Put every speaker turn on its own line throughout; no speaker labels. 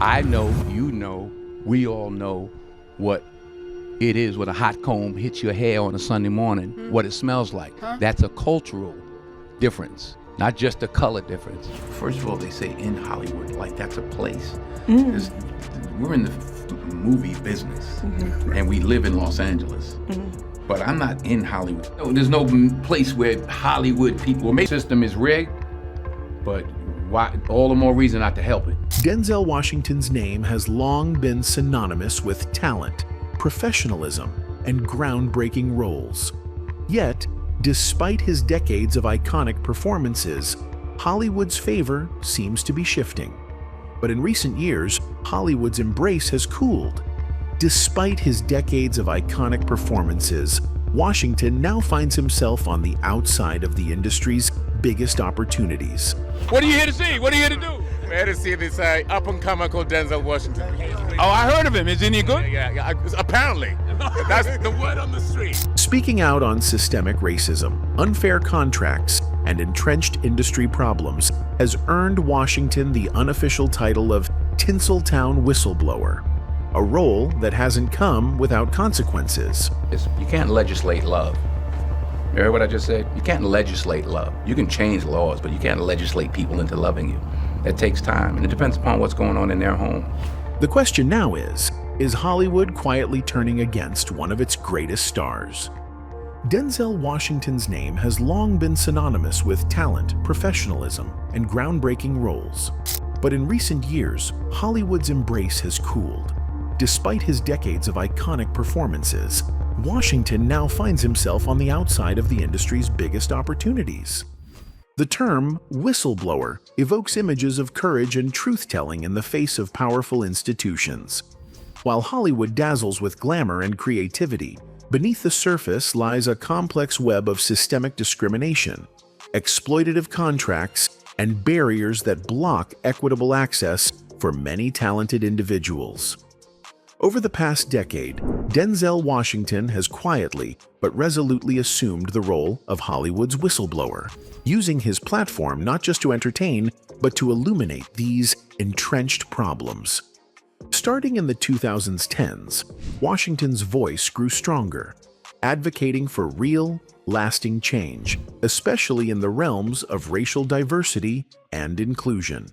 I know, you know, we all know what it is when a hot comb hits your hair on a Sunday morning, what it smells like. That's a cultural difference, not just a color difference. First of all, they say in Hollywood, like that's a place. We're in the movie business, and we live in Los Angeles. But I'm not in Hollywood. No, there's no place where Hollywood people, the system is rigged, but why, all the more reason not to help it.
Denzel Washington's name has long been synonymous with talent, professionalism, and groundbreaking roles. Yet, despite his decades of iconic performances, Hollywood's favor seems to be shifting. But in recent years, Hollywood's embrace has cooled. Despite his decades of iconic performances, Washington now finds himself on the outside of the industry's biggest opportunities.
What are you here to see? What are you here to do?
We're here to see this up-and-comer called Denzel Washington.
Oh, I heard of him. Is any good?
Yeah, apparently. That's the word on the street.
Speaking out on systemic racism, unfair contracts, and entrenched industry problems has earned Washington the unofficial title of Tinseltown Whistleblower, a role that hasn't come without consequences.
You can't legislate love. You heard what I just said? You can't legislate love. You can change laws, but you can't legislate people into loving you. That takes time, and it depends upon what's going on in their home.
The question now is Hollywood quietly turning against one of its greatest stars? Denzel Washington's name has long been synonymous with talent, professionalism, and groundbreaking roles. But in recent years, Hollywood's embrace has cooled. Despite his decades of iconic performances, Washington now finds himself on the outside of the industry's biggest opportunities. The term whistleblower evokes images of courage and truth-telling in the face of powerful institutions. While Hollywood dazzles with glamour and creativity, beneath the surface lies a complex web of systemic discrimination, exploitative contracts, and barriers that block equitable access for many talented individuals. Over the past decade, Denzel Washington has quietly but resolutely assumed the role of Hollywood's whistleblower, using his platform not just to entertain, but to illuminate these entrenched problems. Starting in the 2010s, Washington's voice grew stronger, advocating for real, lasting change, especially in the realms of racial diversity and inclusion.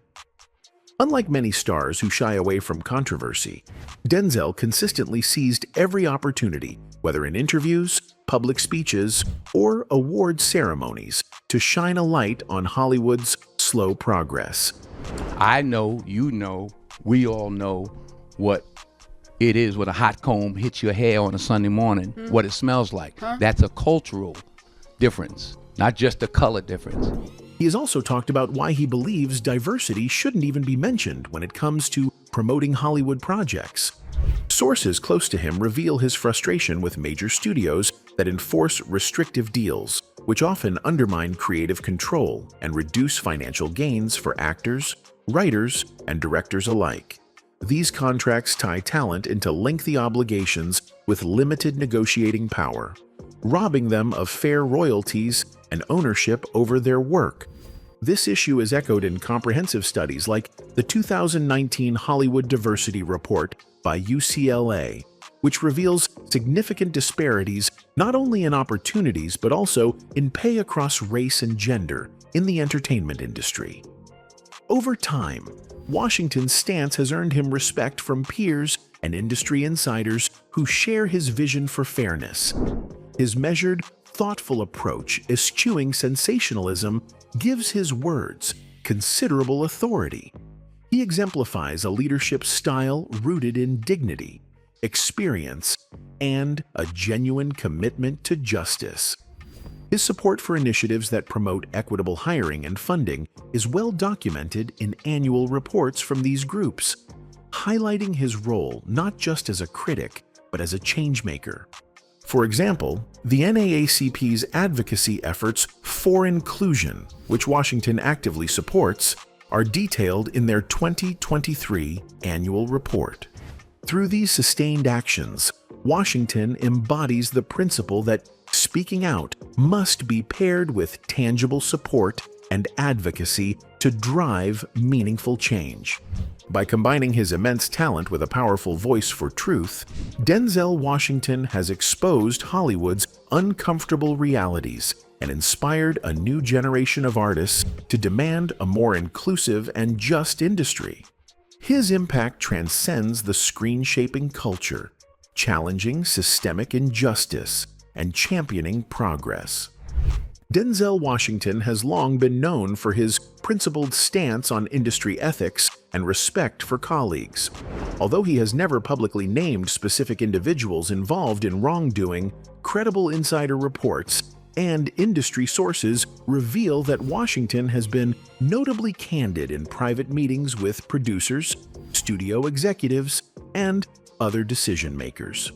Unlike many stars who shy away from controversy, Denzel consistently seized every opportunity, whether in interviews, public speeches, or award ceremonies, to shine a light on Hollywood's slow progress.
I know, you know, we all know what it is when a hot comb hits your hair on a Sunday morning, what it smells like. That's a cultural difference, not just a color difference.
He has also talked about why he believes diversity shouldn't even be mentioned when it comes to promoting Hollywood projects. Sources close to him reveal his frustration with major studios that enforce restrictive deals, which often undermine creative control and reduce financial gains for actors, writers, and directors alike. These contracts tie talent into lengthy obligations with limited negotiating power, robbing them of fair royalties and ownership over their work. This issue is echoed in comprehensive studies like the 2019 Hollywood Diversity Report by UCLA, which reveals significant disparities not only in opportunities but also in pay across race and gender in the entertainment industry. Over time, Washington's stance has earned him respect from peers and industry insiders who share his vision for fairness. His measured, thoughtful approach, eschewing sensationalism, gives his words considerable authority. He exemplifies a leadership style rooted in dignity, experience, and a genuine commitment to justice. His support for initiatives that promote equitable hiring and funding is well documented in annual reports from these groups, highlighting his role not just as a critic, but as a changemaker. For example, the NAACP's advocacy efforts for inclusion, which Washington actively supports, are detailed in their 2023 annual report. Through these sustained actions, Washington embodies the principle that speaking out must be paired with tangible support and advocacy to drive meaningful change. By combining his immense talent with a powerful voice for truth, Denzel Washington has exposed Hollywood's uncomfortable realities and inspired a new generation of artists to demand a more inclusive and just industry. His impact transcends the screen-shaping culture, challenging systemic injustice and championing progress. Denzel Washington has long been known for his principled stance on industry ethics and respect for colleagues. Although he has never publicly named specific individuals involved in wrongdoing, credible insider reports and industry sources reveal that Washington has been notably candid in private meetings with producers, studio executives, and other decision-makers.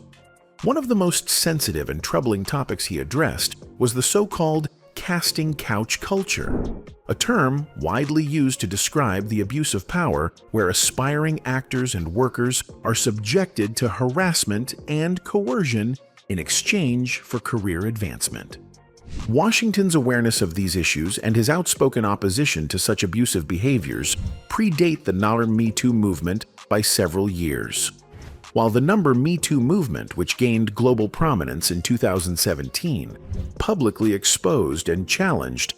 One of the most sensitive and troubling topics he addressed was the so-called casting couch culture, a term widely used to describe the abuse of power where aspiring actors and workers are subjected to harassment and coercion in exchange for career advancement. Washington's awareness of these issues and his outspoken opposition to such abusive behaviors predate the modern Me Too movement by several years. While the Me Too movement, which gained global prominence in 2017, publicly exposed and challenged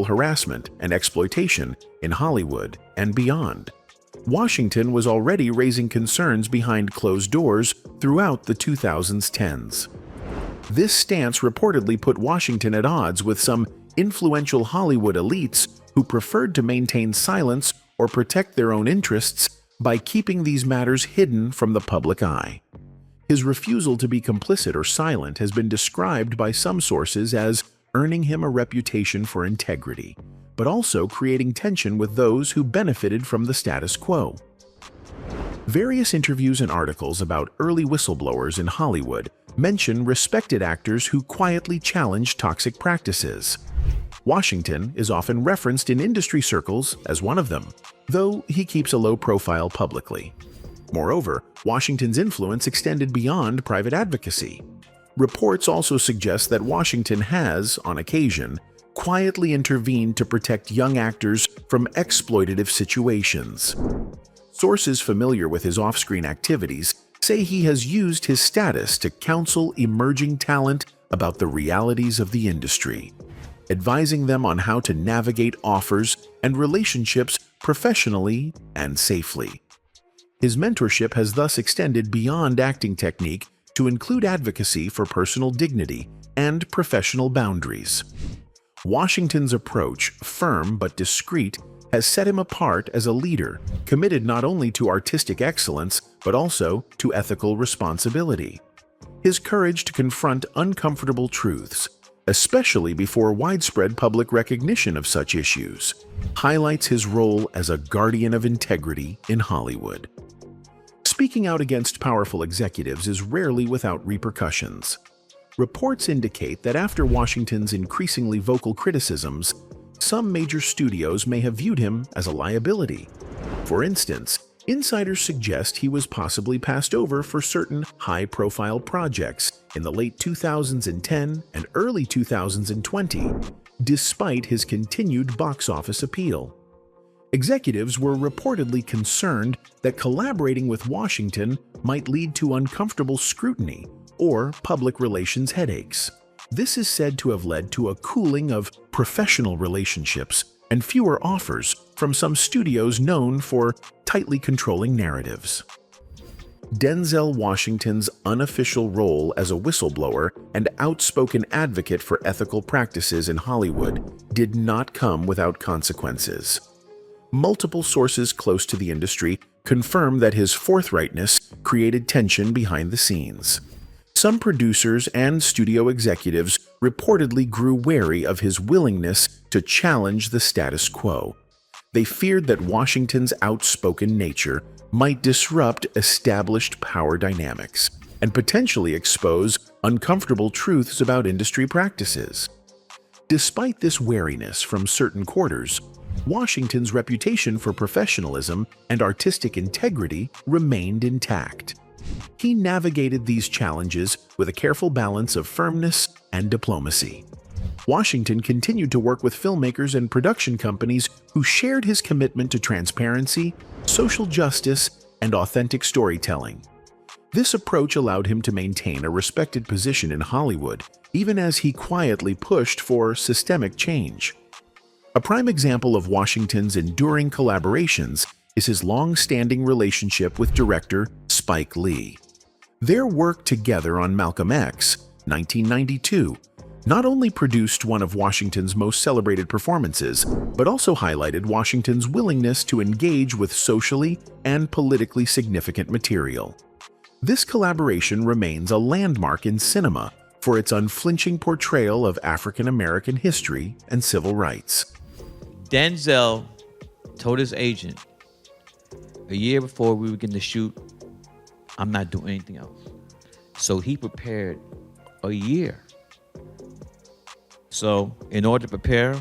harassment and exploitation in Hollywood and beyond, Washington was already raising concerns behind closed doors throughout the 2010s. This stance reportedly put Washington at odds with some influential Hollywood elites who preferred to maintain silence or protect their own interests by keeping these matters hidden from the public eye. His refusal to be complicit or silent has been described by some sources as earning him a reputation for integrity, but also creating tension with those who benefited from the status quo. Various interviews and articles about early whistleblowers in Hollywood mention respected actors who quietly challenge toxic practices. Washington is often referenced in industry circles as one of them, though he keeps a low profile publicly. Moreover, Washington's influence extended beyond private advocacy. Reports also suggest that Washington has, on occasion, quietly intervened to protect young actors from exploitative situations. Sources familiar with his off-screen activities say he has used his status to counsel emerging talent about the realities of the industry, advising them on how to navigate offers and relationships professionally and safely. His mentorship has thus extended beyond acting technique to include advocacy for personal dignity and professional boundaries. Washington's approach, firm but discreet, has set him apart as a leader committed not only to artistic excellence but also to ethical responsibility. His courage to confront uncomfortable truths, especially before widespread public recognition of such issues, highlights his role as a guardian of integrity in Hollywood. Speaking out against powerful executives is rarely without repercussions. Reports indicate that after Washington's increasingly vocal criticisms, some major studios may have viewed him as a liability. For instance, insiders suggest he was possibly passed over for certain high-profile projects in the late 2010 and early 2020, despite his continued box office appeal. Executives were reportedly concerned that collaborating with Washington might lead to uncomfortable scrutiny or public relations headaches. This is said to have led to a cooling of professional relationships and fewer offers from some studios known for tightly controlling narratives. Denzel Washington's unofficial role as a whistleblower and outspoken advocate for ethical practices in Hollywood did not come without consequences. Multiple sources close to the industry confirm that his forthrightness created tension behind the scenes. Some producers and studio executives reportedly grew wary of his willingness to challenge the status quo. They feared that Washington's outspoken nature might disrupt established power dynamics and potentially expose uncomfortable truths about industry practices. Despite this wariness from certain quarters, Washington's reputation for professionalism and artistic integrity remained intact. He navigated these challenges with a careful balance of firmness and diplomacy. Washington continued to work with filmmakers and production companies who shared his commitment to transparency, social justice, and authentic storytelling. This approach allowed him to maintain a respected position in Hollywood, even as he quietly pushed for systemic change. A prime example of Washington's enduring collaborations is his long-standing relationship with director Spike Lee. Their work together on Malcolm X, 1992, not only produced one of Washington's most celebrated performances, but also highlighted Washington's willingness to engage with socially and politically significant material. This collaboration remains a landmark in cinema for its unflinching portrayal of African American history and civil rights.
Denzel told his agent a year before we were going to shoot, I'm not doing anything else. So he prepared a year. So in order to prepare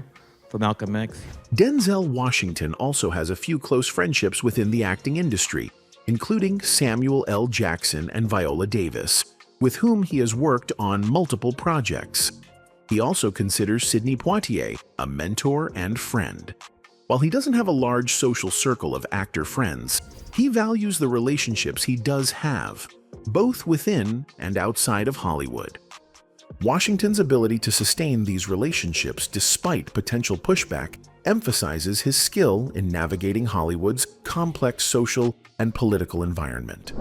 for Malcolm X,
Denzel Washington also has a few close friendships within the acting industry, including Samuel L. Jackson and Viola Davis, with whom he has worked on multiple projects. He also considers Sidney Poitier a mentor and friend. While he doesn't have a large social circle of actor friends, he values the relationships he does have, both within and outside of Hollywood. Washington's ability to sustain these relationships despite potential pushback emphasizes his skill in navigating Hollywood's complex social and political environment.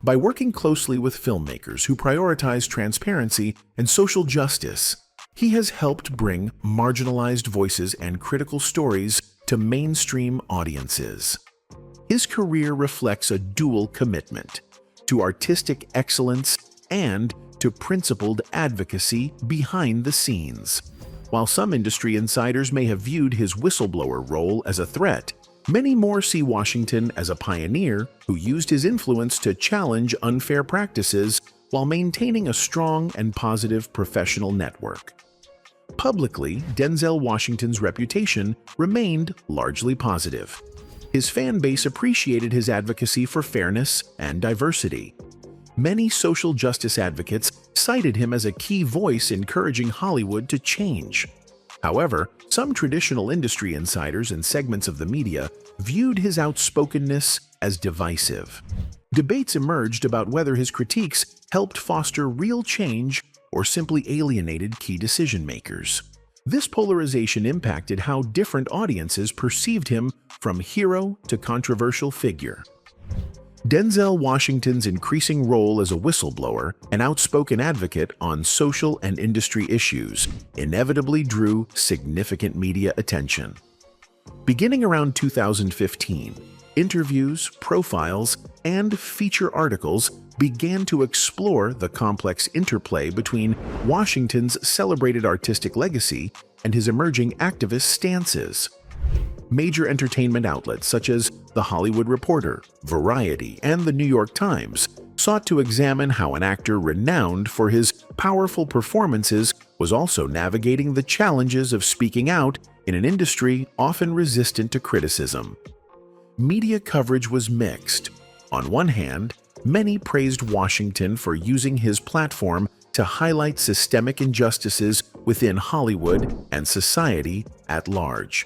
By working closely with filmmakers who prioritize transparency and social justice, he has helped bring marginalized voices and critical stories to mainstream audiences. His career reflects a dual commitment to artistic excellence and to principled advocacy behind the scenes. While some industry insiders may have viewed his whistleblower role as a threat, many more see Washington as a pioneer who used his influence to challenge unfair practices while maintaining a strong and positive professional network. Publicly, Denzel Washington's reputation remained largely positive. His fan base appreciated his advocacy for fairness and diversity. Many social justice advocates cited him as a key voice encouraging Hollywood to change. However, some traditional industry insiders and segments of the media viewed his outspokenness as divisive. Debates emerged about whether his critiques helped foster real change or simply alienated key decision-makers. This polarization impacted how different audiences perceived him from hero to controversial figure. Denzel Washington's increasing role as a whistleblower and outspoken advocate on social and industry issues inevitably drew significant media attention. Beginning around 2015, interviews, profiles, and feature articles began to explore the complex interplay between Washington's celebrated artistic legacy and his emerging activist stances. Major entertainment outlets such as The Hollywood Reporter, Variety, and The New York Times sought to examine how an actor renowned for his powerful performances was also navigating the challenges of speaking out in an industry often resistant to criticism. Media coverage was mixed. On one hand, many praised Washington for using his platform to highlight systemic injustices within Hollywood and society at large.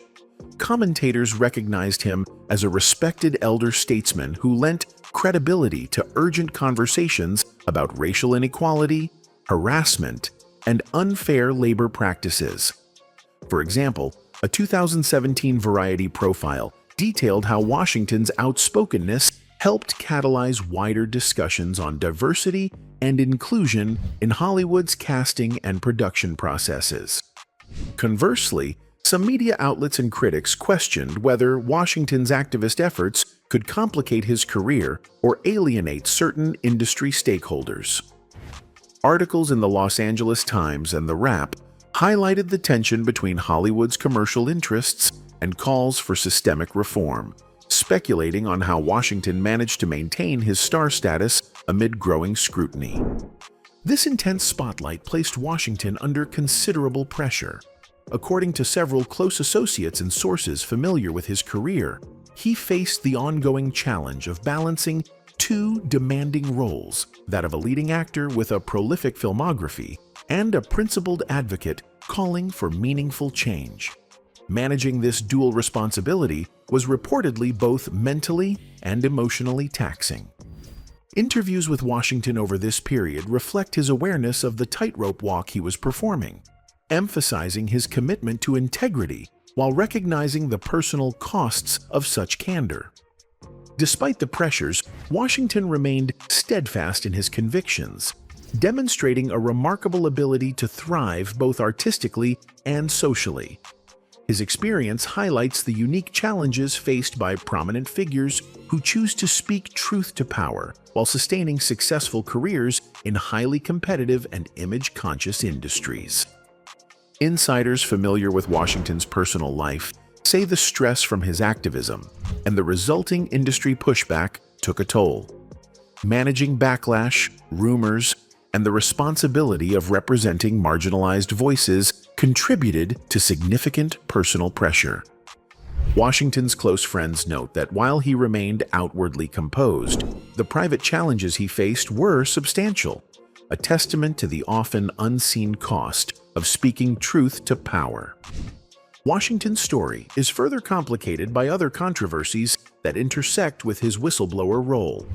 Commentators recognized him as a respected elder statesman who lent credibility to urgent conversations about racial inequality, harassment, and unfair labor practices. For example, a 2017 Variety profile detailed how Washington's outspokenness helped catalyze wider discussions on diversity and inclusion in Hollywood's casting and production processes. Conversely, some media outlets and critics questioned whether Washington's activist efforts could complicate his career or alienate certain industry stakeholders. Articles in the Los Angeles Times and The Wrap highlighted the tension between Hollywood's commercial interests and calls for systemic reform, speculating on how Washington managed to maintain his star status amid growing scrutiny. This intense spotlight placed Washington under considerable pressure. According to several close associates and sources familiar with his career, he faced the ongoing challenge of balancing two demanding roles, that of a leading actor with a prolific filmography and a principled advocate calling for meaningful change. Managing this dual responsibility was reportedly both mentally and emotionally taxing. Interviews with Washington over this period reflect his awareness of the tightrope walk he was performing, emphasizing his commitment to integrity while recognizing the personal costs of such candor. Despite the pressures, Washington remained steadfast in his convictions, demonstrating a remarkable ability to thrive both artistically and socially. His experience highlights the unique challenges faced by prominent figures who choose to speak truth to power while sustaining successful careers in highly competitive and image-conscious industries. Insiders familiar with Washington's personal life say the stress from his activism and the resulting industry pushback took a toll. Managing backlash, rumors, and the responsibility of representing marginalized voices contributed to significant personal pressure. Washington's close friends note that while he remained outwardly composed, the private challenges he faced were substantial, a testament to the often unseen cost of speaking truth to power. Washington's story is further complicated by other controversies that intersect with his whistleblower role.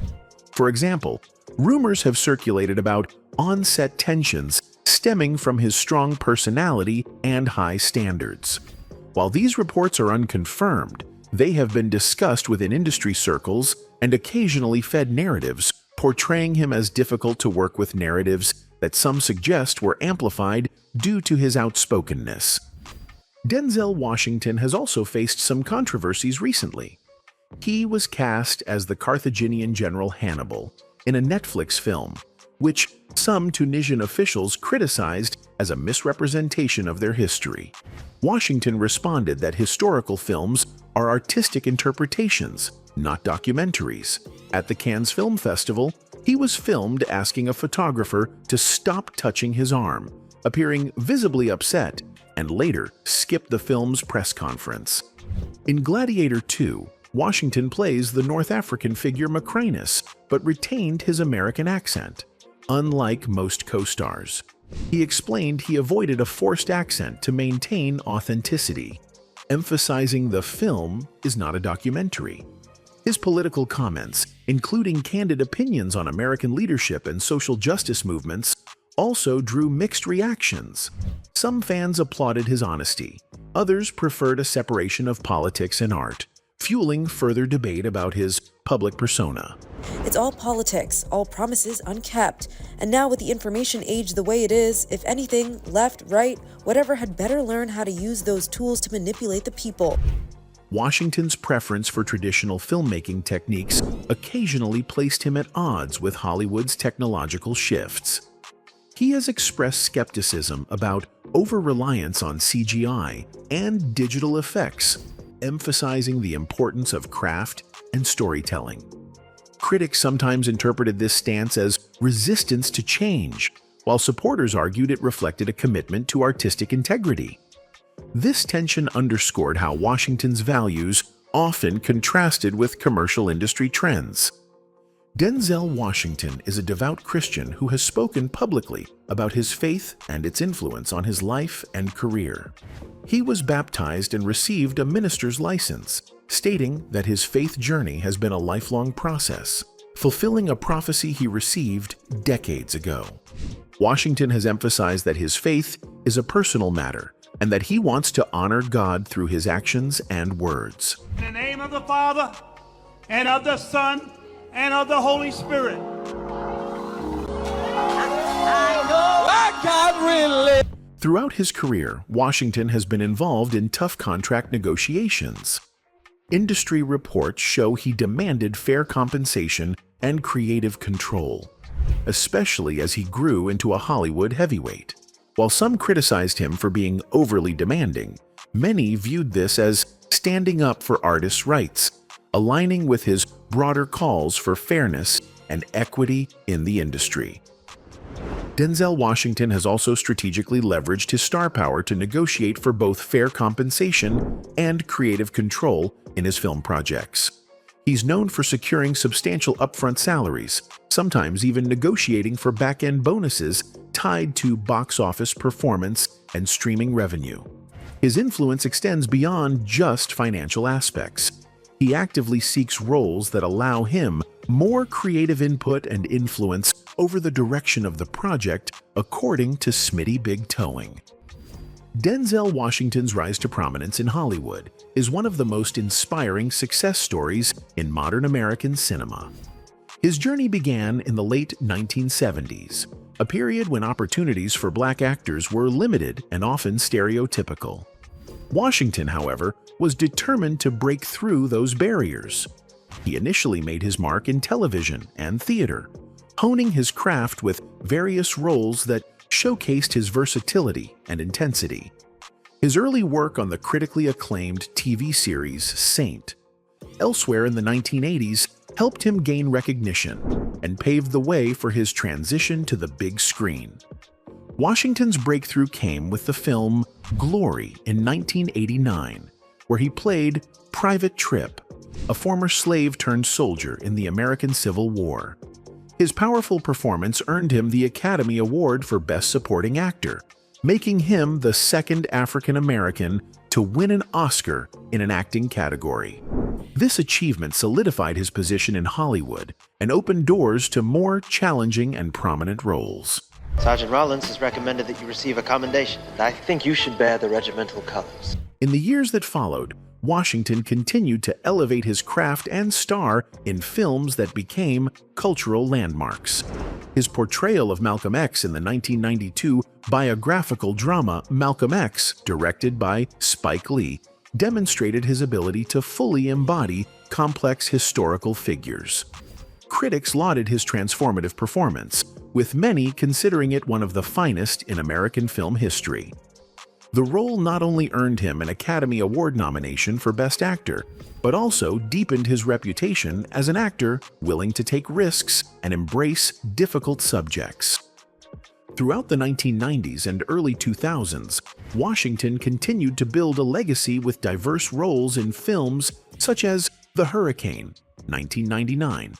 For example, rumors have circulated about on-set tensions stemming from his strong personality and high standards. While these reports are unconfirmed, they have been discussed within industry circles and occasionally fed narratives, portraying him as difficult to work with, narratives that some suggest were amplified due to his outspokenness. Denzel Washington has also faced some controversies recently. He was cast as the Carthaginian general Hannibal in a Netflix film, which some Tunisian officials criticized as a misrepresentation of their history. Washington responded that historical films are artistic interpretations, not documentaries. At the Cannes Film Festival, he was filmed asking a photographer to stop touching his arm, appearing visibly upset, and later skipped the film's press conference. In Gladiator 2, Washington plays the North African figure Macrinus, but retained his American accent. Unlike most co-stars, he explained he avoided a forced accent to maintain authenticity, emphasizing the film is not a documentary. His political comments, including candid opinions on American leadership and social justice movements, also drew mixed reactions. Some fans applauded his honesty, others preferred a separation of politics and art, fueling further debate about his public persona.
It's all politics, all promises unkept. And now with the information age the way it is, if anything, left, right, whatever had better learn how to use those tools to manipulate the people.
Washington's preference for traditional filmmaking techniques occasionally placed him at odds with Hollywood's technological shifts. He has expressed skepticism about over-reliance on CGI and digital effects, emphasizing the importance of craft and storytelling. Critics sometimes interpreted this stance as resistance to change, while supporters argued it reflected a commitment to artistic integrity. This tension underscored how Washington's values often contrasted with commercial industry trends. Denzel Washington is a devout Christian who has spoken publicly about his faith and its influence on his life and career. He was baptized and received a minister's license, stating that his faith journey has been a lifelong process, fulfilling a prophecy he received decades ago. Washington has emphasized that his faith is a personal matter and that he wants to honor God through his actions and words.
In the name of the Father, and of the Son, and of the Holy Spirit.
Throughout his career, Washington has been involved in tough contract negotiations. Industry reports show he demanded fair compensation and creative control, especially as he grew into a Hollywood heavyweight. While some criticized him for being overly demanding, many viewed this as standing up for artists' rights, aligning with his broader calls for fairness and equity in the industry. Denzel Washington has also strategically leveraged his star power to negotiate for both fair compensation and creative control in his film projects. He's known for securing substantial upfront salaries, sometimes even negotiating for back-end bonuses tied to box office performance and streaming revenue. His influence extends beyond just financial aspects. He actively seeks roles that allow him more creative input and influence over the direction of the project, according to Smitty Big Towing. Denzel Washington's rise to prominence in Hollywood is one of the most inspiring success stories in modern American cinema. His journey began in the late 1970s, a period when opportunities for black actors were limited and often stereotypical. Washington, however, was determined to break through those barriers. He initially made his mark in television and theater, honing his craft with various roles that showcased his versatility and intensity. His early work on the critically acclaimed TV series Saint, elsewhere in the 1980s, helped him gain recognition and paved the way for his transition to the big screen. Washington's breakthrough came with the film Glory in 1989, where he played Private Tripp, a former slave-turned-soldier in the American Civil War. His powerful performance earned him the Academy Award for Best Supporting Actor, making him the second African-American to win an Oscar in an acting category. This achievement solidified his position in Hollywood and opened doors to more challenging and prominent roles.
Sergeant Rollins has recommended that you receive a commendation, and I think you should bear the regimental colors.
In the years that followed, Washington continued to elevate his craft and star in films that became cultural landmarks. His portrayal of Malcolm X in the 1992 biographical drama Malcolm X, directed by Spike Lee, demonstrated his ability to fully embody complex historical figures. Critics lauded his transformative performance, with many considering it one of the finest in American film history. The role not only earned him an Academy Award nomination for Best Actor, but also deepened his reputation as an actor willing to take risks and embrace difficult subjects. Throughout the 1990s and early 2000s, Washington continued to build a legacy with diverse roles in films such as The Hurricane, 1999,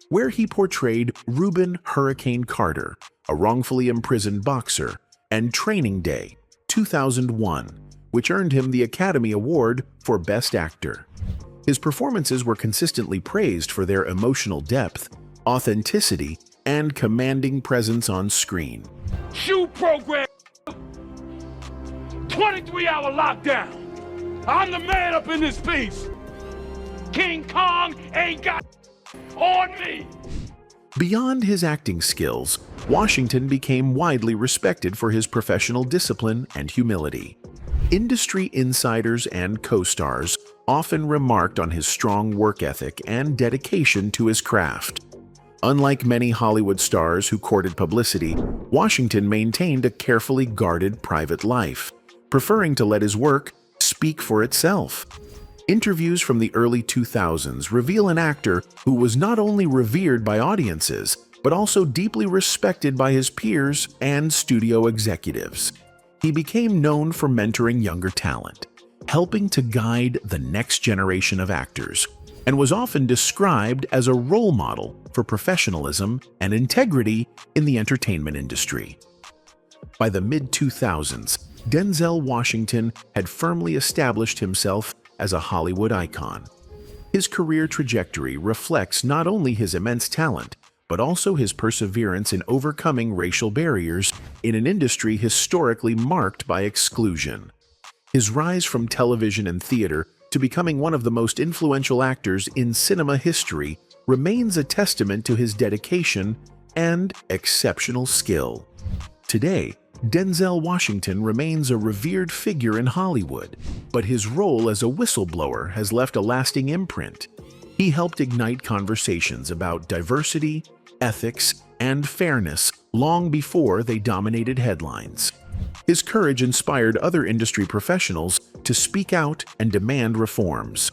where he portrayed Reuben Hurricane Carter, a wrongfully imprisoned boxer, and Training Day, 2001, which earned him the Academy Award for Best Actor. His performances were consistently praised for their emotional depth, authenticity, and commanding presence on screen.
Shoot program. 23-hour lockdown. I'm the man up in this piece. King Kong ain't got on me.
Beyond his acting skills, Washington became widely respected for his professional discipline and humility. Industry insiders and co-stars often remarked on his strong work ethic and dedication to his craft. Unlike many Hollywood stars who courted publicity, Washington maintained a carefully guarded private life, preferring to let his work speak for itself. Interviews from the early 2000s reveal an actor who was not only revered by audiences, but also deeply respected by his peers and studio executives. He became known for mentoring younger talent, helping to guide the next generation of actors, and was often described as a role model for professionalism and integrity in the entertainment industry. By the mid-2000s, Denzel Washington had firmly established himself as a Hollywood icon. His career trajectory reflects not only his immense talent, but also his perseverance in overcoming racial barriers in an industry historically marked by exclusion. His rise from television and theater to becoming one of the most influential actors in cinema history remains a testament to his dedication and exceptional skill. Today, Denzel Washington remains a revered figure in Hollywood, but his role as a whistleblower has left a lasting imprint. He helped ignite conversations about diversity, ethics, and fairness long before they dominated headlines. His courage inspired other industry professionals to speak out and demand reforms.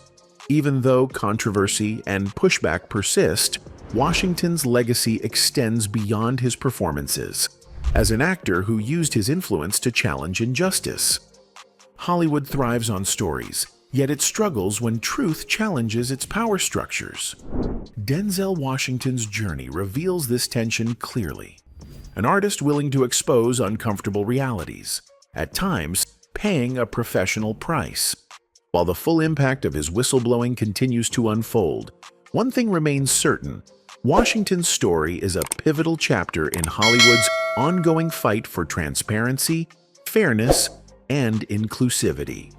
Even though controversy and pushback persist, Washington's legacy extends beyond his performances. As an actor who used his influence to challenge injustice. Hollywood thrives on stories, yet it struggles when truth challenges its power structures. Denzel Washington's journey reveals this tension clearly. an artist willing to expose uncomfortable realities, at times paying a professional price. While the full impact of his whistleblowing continues to unfold, one thing remains certain: Washington's story is a pivotal chapter in Hollywood's ongoing fight for transparency, fairness, and inclusivity.